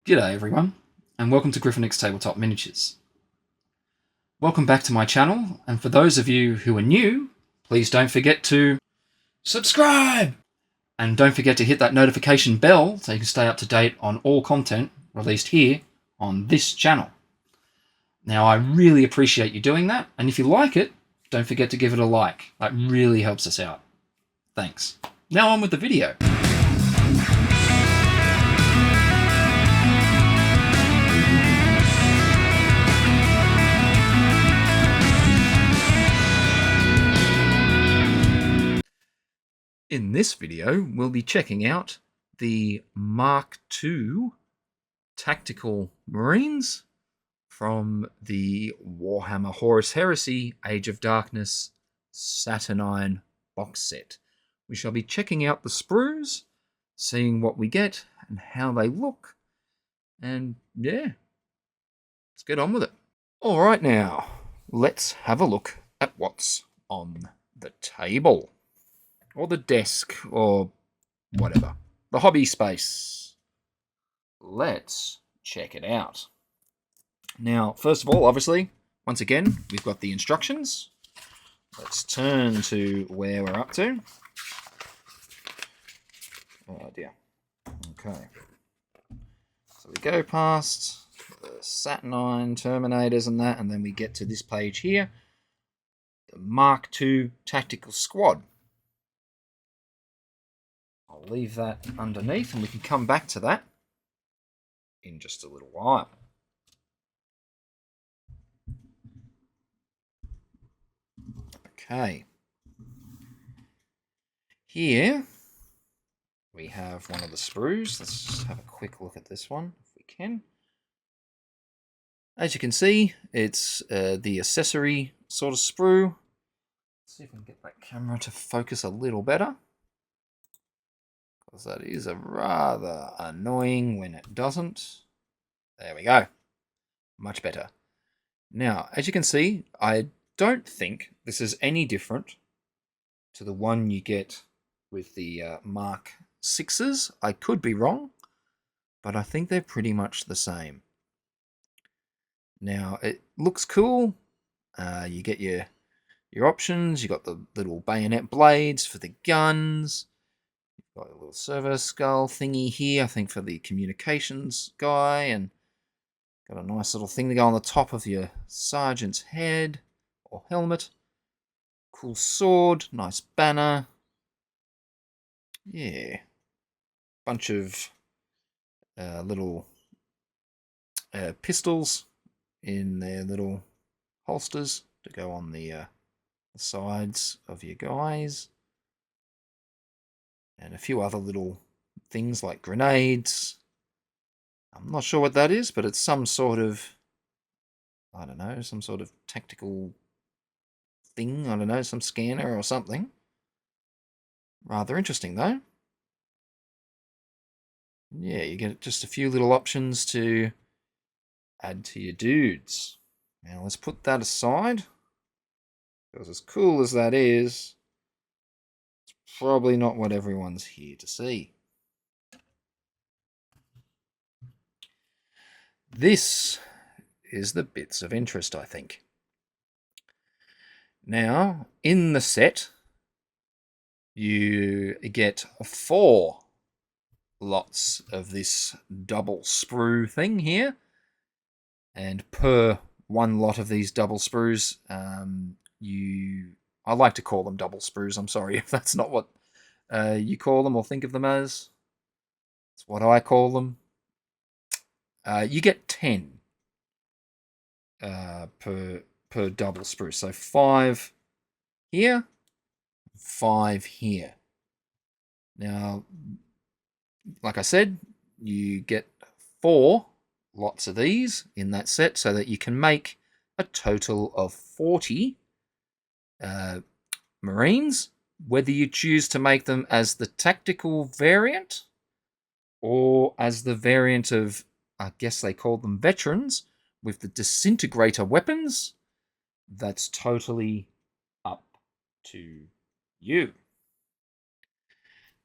G'day everyone, and welcome to Gryphonix Tabletop Miniatures. Welcome back to my channel, and for those of you who are new, please don't forget to subscribe! And don't forget to hit that notification bell so you can stay up to date on all content released here on this channel. Now, I really appreciate you doing that, and if you like it, don't forget to give it a like. That really helps us out. Thanks. Now on with the video. In this video, we'll be checking out the Mark II Tactical Marines from the Warhammer Horus Heresy Age of Darkness Saturnine box set. We shall be checking out the sprues, seeing what we get and how they look, and yeah, let's get on with it. Alright now, let's have a look at what's on the table. Or the desk, or whatever. The hobby space. Let's check it out. Now, first of all, obviously, once again, we've got the instructions. Let's turn to where we're up to. Oh dear. Okay. So we go past the Saturnine Terminators and that, and then we get to this page here. The Mark II Tactical Squad. I'll leave that underneath and we can come back to that in just a little while. Okay. Here we have one of the sprues. Let's just have a quick look at this one if we can. As you can see, it's the accessory sort of sprue. Let's see if we can get that camera to focus a little better. Because that is a rather annoying when it doesn't. There we go. Much better. Now, as you can see, I don't think this is any different to the one you get with the Mark 6s. I could be wrong, but I think they're pretty much the same. Now, it looks cool. You get your options. You got the little bayonet blades for the guns. Got a little servo skull thingy here, I think for the communications guy, and got a nice little thing to go on the top of your sergeant's head or helmet. Cool sword, nice banner. Yeah. Bunch of little pistols in their little holsters to go on the sides of your guys. And a few other little things like grenades. I'm not sure what that is, but it's some sort of, I don't know, some sort of tactical thing. I don't know, some scanner or something. Rather interesting, though. Yeah, you get just a few little options to add to your dudes. Now, let's put that aside. Because as cool as that is, probably not what everyone's here to see. This is the bits of interest, I think. Now, in the set, you get 4 lots of this double sprue thing here. And per one lot of these double sprues, I like to call them double sprues. I'm sorry if that's not what you call them or think of them as. It's what I call them. You get 10 per double sprue. So 5 here, 5 here. Now, like I said, you get 4 lots of these in that set so that you can make a total of 40 Marines, whether you choose to make them as the tactical variant or as the variant of, I guess they call them veterans, with the disintegrator weapons. That's totally up to you.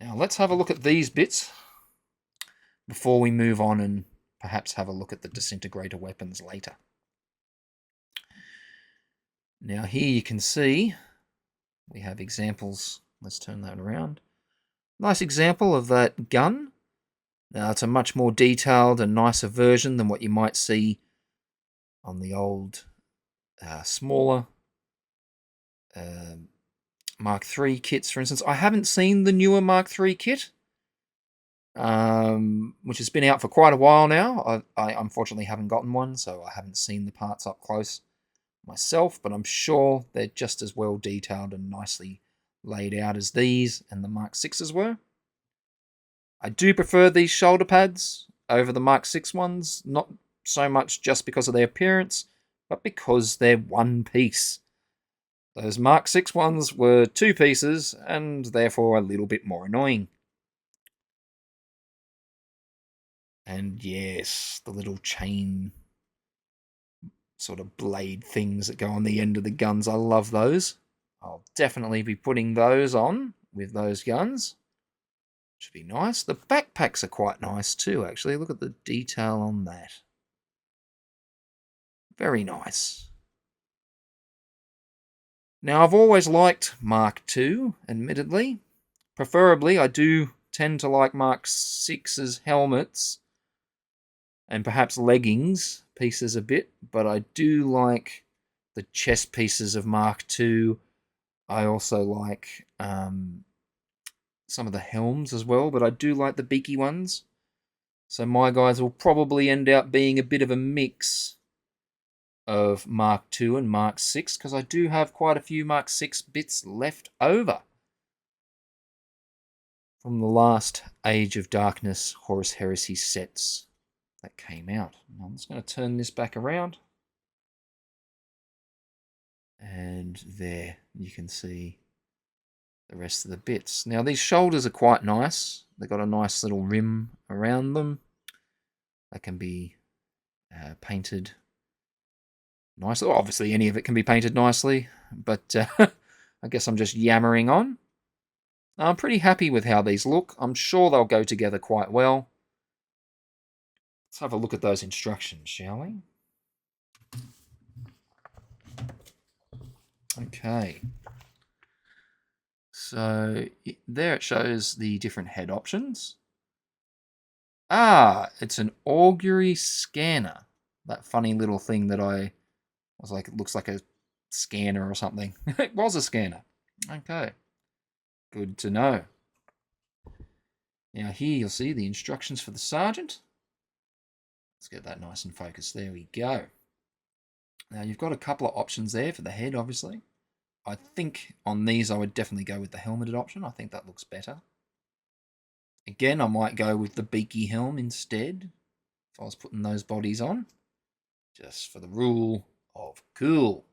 Now let's have a look at these bits before we move on and perhaps have a look at the disintegrator weapons later. Now here you can see we have examples. Let's turn that around. Nice example of that gun. Now it's a much more detailed and nicer version than what you might see on the old smaller Mark III kits, for instance. I haven't seen the newer Mark III kit, which has been out for quite a while now. I unfortunately haven't gotten one, so I haven't seen the parts up close myself, but I'm sure they're just as well detailed and nicely laid out as these and the Mark VIs were. I do prefer these shoulder pads over the Mark VI ones, not so much just because of their appearance, but because they're one piece. Those Mark VI ones were two pieces, and therefore a little bit more annoying. And yes, the little chain sort of blade things that go on the end of the guns, I love those. I'll definitely be putting those on with those guns. Should be nice. The backpacks are quite nice too, actually. Look at the detail on that. Very nice. Now, I've always liked Mark II, admittedly. Preferably, I do tend to like Mark VI's helmets and perhaps leggings pieces a bit, but I do like the chest pieces of Mark II. I also like some of the helms as well, but I do like the beaky ones. So my guys will probably end up being a bit of a mix of Mark II and Mark VI, because I do have quite a few Mark VI bits left over from the last Age of Darkness Horus Heresy sets that came out. Now I'm just going to turn this back around. And there you can see the rest of the bits. Now these shoulders are quite nice. They've got a nice little rim around them. That can be painted nicely. Well, obviously any of it can be painted nicely, but I guess I'm just yammering on. I'm pretty happy with how these look. I'm sure they'll go together quite well. Let's have a look at those instructions, shall we? Okay. So there it shows the different head options. Ah, it's an augury scanner. That funny little thing that I was like, it looks like a scanner or something. It was a scanner. Okay. Good to know. Now here you'll see the instructions for the sergeant. Let's get that nice and focused. There we go. Now you've got a couple of options there for the head, obviously. I think on these I would definitely go with the helmeted option. I think that looks better. Again, I might go with the beaky helm instead if I was putting those bodies on. Just for the rule of cool.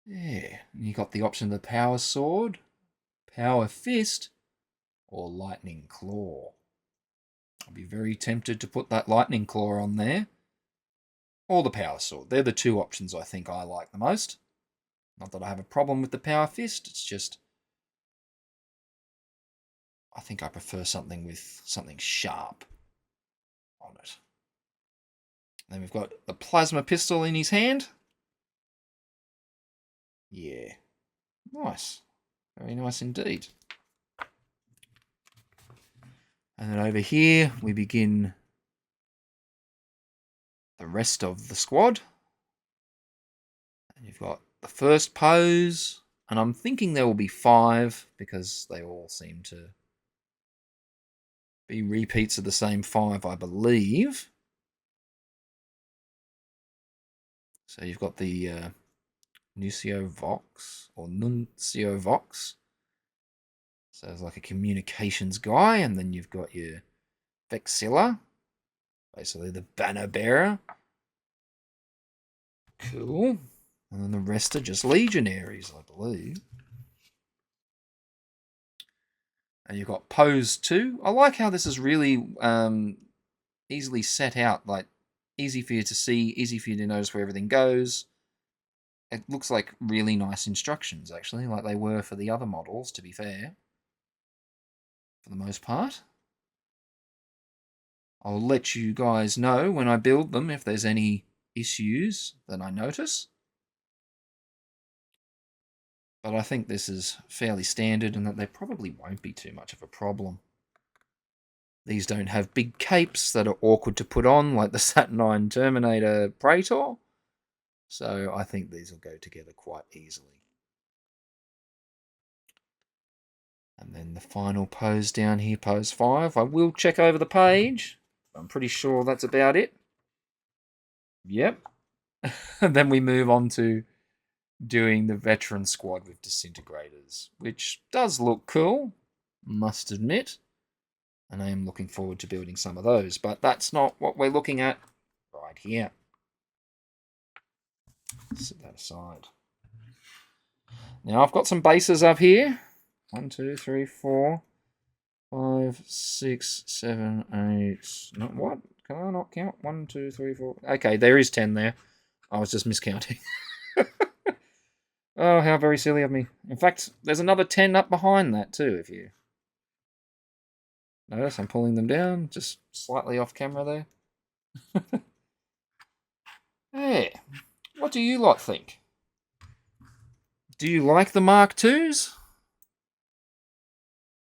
Yeah, you got the option of the power sword, power fist, or lightning claw. I'd be very tempted to put that lightning claw on there. Or the power sword. They're the two options I think I like the most. Not that I have a problem with the power fist, it's just I think I prefer something with something sharp on it. Then we've got the plasma pistol in his hand. Yeah. Nice. Very nice indeed. And then over here we begin the rest of the squad. And you've got the first pose, and I'm thinking there will be 5 because they all seem to be repeats of the same 5, I believe. So you've got the Nuncio Vox, or Nuncio Vox. So it's like a communications guy, and then you've got your Vexilla, basically the banner bearer. Cool. And then the rest are just legionaries, I believe. And you've got pose 2. I like how this is really easily set out, like easy for you to see, easy for you to notice where everything goes. It looks like really nice instructions, actually, like they were for the other models, to be fair. For the most part. I'll let you guys know when I build them if there's any issues that I notice. But I think this is fairly standard and that there probably won't be too much of a problem. These don't have big capes that are awkward to put on like the Saturnine Terminator Praetor. So I think these will go together quite easily. And then the final pose down here, pose 5. I will check over the page. I'm pretty sure that's about it. Yep. And then we move on to doing the veteran squad with disintegrators, which does look cool, must admit. And I am looking forward to building some of those, but that's not what we're looking at right here. Set that aside. Now I've got some bases up here. 1, 2, 3, 4, 5, 6, 7, 8. Not what? Can I not count? 1, 2, 3, 4. Okay, there is 10 there. I was just miscounting. Oh, how very silly of me. In fact, there's another 10 up behind that too, if you notice. I'm pulling them down, just slightly off camera there. Hey, what do you lot think? Do you like the Mark IIs?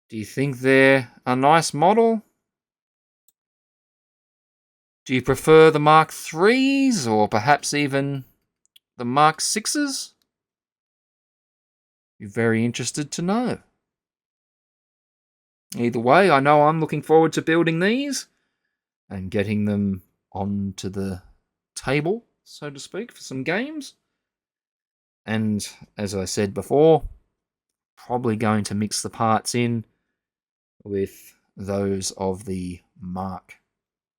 Do you think they're a nice model? Do you prefer the Mark IIIs or perhaps even the Mark VIs? You're very interested to know. Either way, I know I'm looking forward to building these and getting them onto the table, so to speak, for some games. And as I said before, probably going to mix the parts in with those of the Mark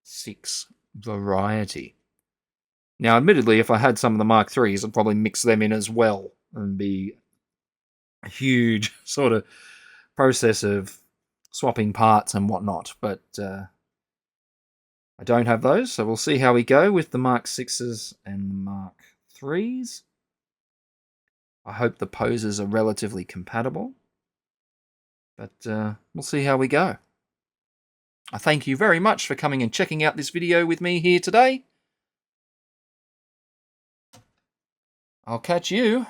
VI variety. Now, admittedly, if I had some of the Mark IIIs, I'd probably mix them in as well and be a huge sort of process of swapping parts and whatnot. But I don't have those, so we'll see how we go with the Mark VIs and the Mark IIIs. I hope the poses are relatively compatible, but we'll see how we go. I thank you very much for coming and checking out this video with me here today. I'll catch you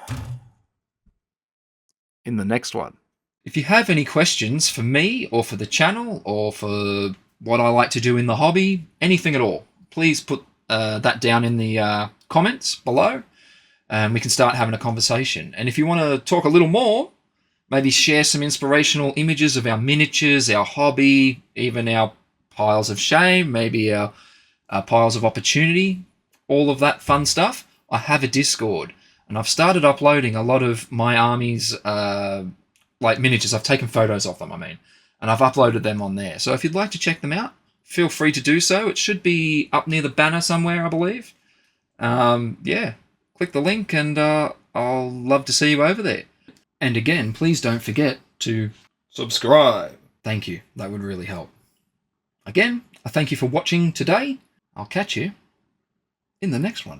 in the next one. If you have any questions for me or for the channel or for what I like to do in the hobby, anything at all, please put that down in the comments below and we can start having a conversation. And if you want to talk a little more, maybe share some inspirational images of our miniatures, our hobby, even our piles of shame, maybe our piles of opportunity, all of that fun stuff, I have a Discord. And I've started uploading a lot of my army's like miniatures. I've taken photos of them, and I've uploaded them on there. So if you'd like to check them out, feel free to do so. It should be up near the banner somewhere, I believe. Yeah, click the link and I'll love to see you over there. And again, please don't forget to subscribe. Thank you. That would really help. Again, I thank you for watching today. I'll catch you in the next one.